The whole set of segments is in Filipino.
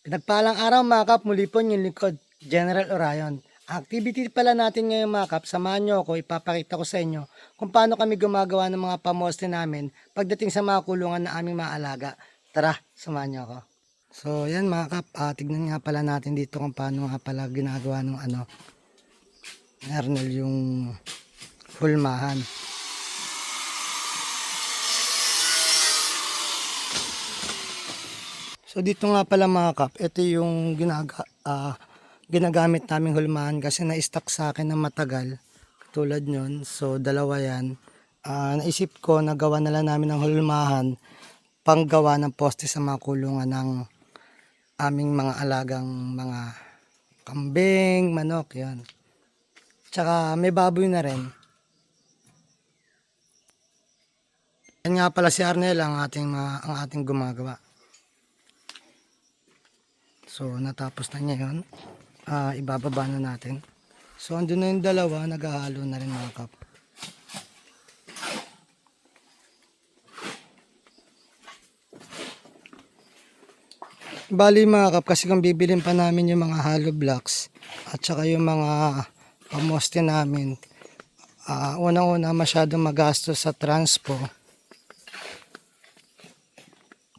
Pinagpalang araw mga kap, muli po yung lingkod, General Orion. Ang activity pala natin ngayon mga kap, samahan nyo ako, ipapakita ko sa inyo kung paano kami gumagawa ng mga pamoste namin pagdating sa mga kulungan na aming mga alaga. Tara, samahan nyo ako. So yan mga kap, tignan nga pala natin dito kung paano nga pala ginagawa ng Ernel yung hulmahan. So dito nga pala mga kap, ito yung ginagamit naming hulmahan kasi na-stuck sa akin ng matagal. Katulad nyon, so dalawa yan. Naisip ko na gawa na lang namin ng hulmahan panggawa ng poste sa mga kulungan ng aming mga alagang mga kambing, manok, yan. Tsaka may baboy na rin. Yan nga pala si Arnel ang ating gumagawa. So natapos na niya yun. Ibababa na natin. So andun na yung dalawa, naghahalo na rin mga kap. Bali mga kap, kasi kung bibilin pa namin yung mga hollow blocks at saka yung mga pamoste namin, unang-una masyadong magastos sa transpo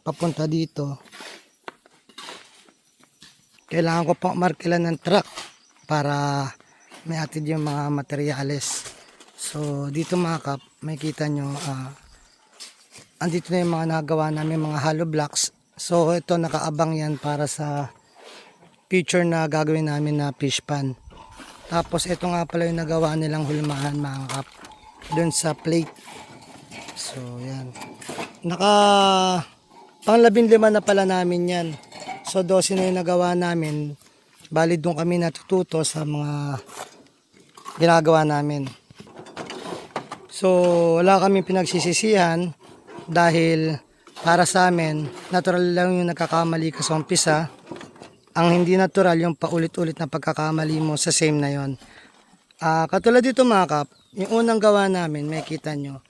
papunta dito. Kailangan ko pang markilan ng truck para may atid yung mga materyales. So dito mga kap, makikita nyo, andito na yung mga nagawa namin mga hollow blocks. So ito nakaabang yan para sa future na gagawin namin na fish pan. Tapos ito nga pala yung nagawa nilang hulmahan mga kap, dun sa plate. So yan, naka pang 15 na pala namin yan. So 12 na yung nagawa namin. Bali doon kami natututo sa mga ginagawa namin. So wala kaming pinagsisisihan dahil para sa amin natural lang yung nagkakamali ka sa umpisa. Ang hindi natural yung paulit-ulit na pagkakamali mo sa same na yon. Katulad dito mga kap, yung unang gawa namin, may kita nyo,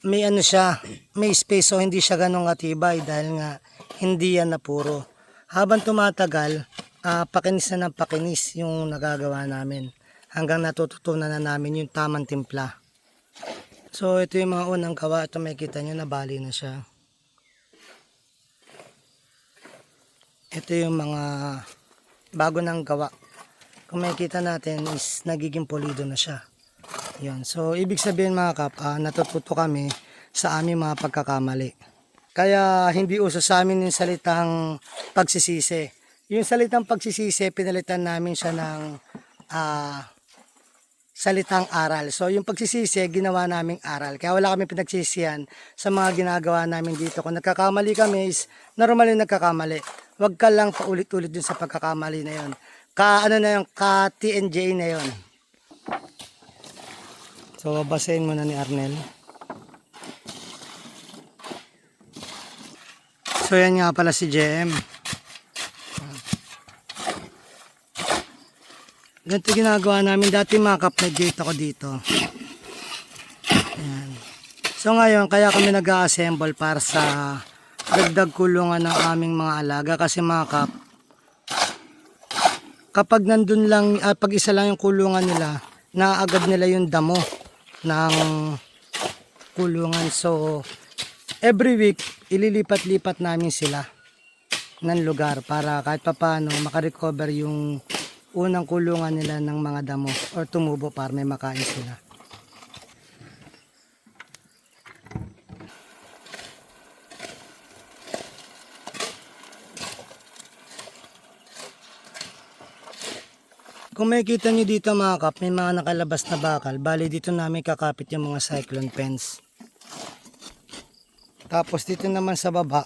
may siya, may space, so hindi siya ganong katibay dahil nga hindi yan na puro. Habang tumatagal, pakinis na ng pakinis yung nagagawa namin hanggang natututunan na namin yung tamang timpla. So ito yung mga unang gawa, ito may kita nyo, nabali na siya. Ito yung mga bago nang gawa. Kung makikita natin is nagiging pulido na siya. Yan. So ibig sabihin mga kap, natututo kami sa aming mga pagkakamali. Kaya hindi uso sa amin yung salitang pagsisisi. Yung salitang pagsisisi, pinalitan namin siya ng salitang aral. So yung pagsisisi, ginawa naming aral. Kaya wala kami pinagsisihan sa mga ginagawa namin dito. Kung nagkakamali kami is normal yung nagkakamali. Huwag ka lang paulit-ulit dun sa pagkakamali na yon. Ka TNJ na yon. So basahin muna ni Arnel. So yan nga pala si JM. Ganito ginagawa namin. Dati mga kap, nag-gate ako dito. Ayan. So ngayon, kaya kami nag-assemble para sa dagdag kulungan ng aming mga alaga. Kasi mga kap, kapag nandun lang, pag isa lang yung kulungan nila, naaagad nila yung damo ng kulungan. So every week, ililipat-lipat namin sila ng lugar para kahit papaano makarecover yung unang kulungan nila ng mga damo or tumubo para may makain sila. Kung makikita nyo dito mga kap, may mga nakalabas na bakal. Bali dito namin kakapit yung mga cyclone fence. Tapos dito naman sa baba,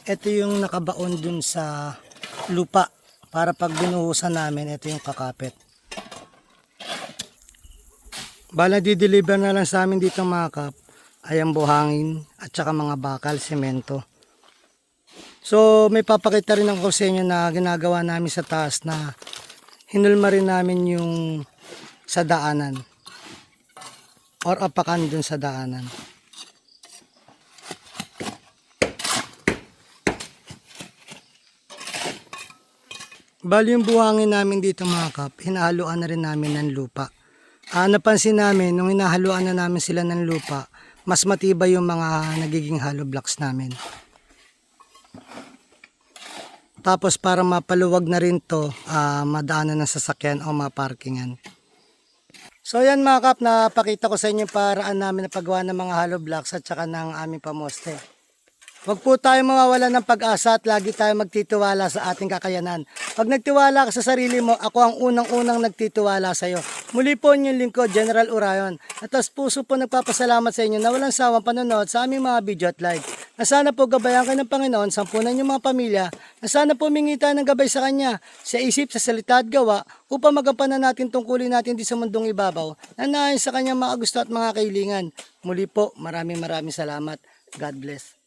ito yung nakabaon dun sa lupa. Para pag binuhusan namin, ito yung kakapit. Bala di-deliver na lang sa amin dito mga kap, ay ang buhangin at saka mga bakal, semento. So may papakita rin ako sa inyo na ginagawa namin sa taas na hinulma rin namin yung sa daanan or apakan dun sa daanan. Bali yung buhangin namin dito mga kap, hinahaluan na rin namin ng lupa. Napansin namin, nung hinahaluan na namin sila ng lupa, mas matibay yung mga nagiging hollow blocks namin. Tapos para mapaluwag na rin to, madaanan ng sasakyan o maparkingan. So yan mga kap, napakita ko sa inyo yung paraan namin na paggawa ng mga hollow blocks at saka ng aming pamoste. Huwag po tayo mawawala ng pag-asa at lagi tayo magtitiwala sa ating kakayanan. Pag nagtiwala ka sa sarili mo, ako ang unang-unang nagtitiwala sa iyo. Muli po inyong lingkod, General Urayon. At as puso po nagpapasalamat sa inyo na walang sawang panonood sa aming mga video at live. Na sana po gabayan kayo ng Panginoon, sampunan yung mga pamilya, na sana po humingi tayo ng gabay sa Kanya, sa isip, sa salita at gawa, upang magampanan natin tungkulin natin di sa mundong ibabaw, na naayon sa Kanyang mga gusto at mga kailingan. Muli po, maraming salamat. God bless.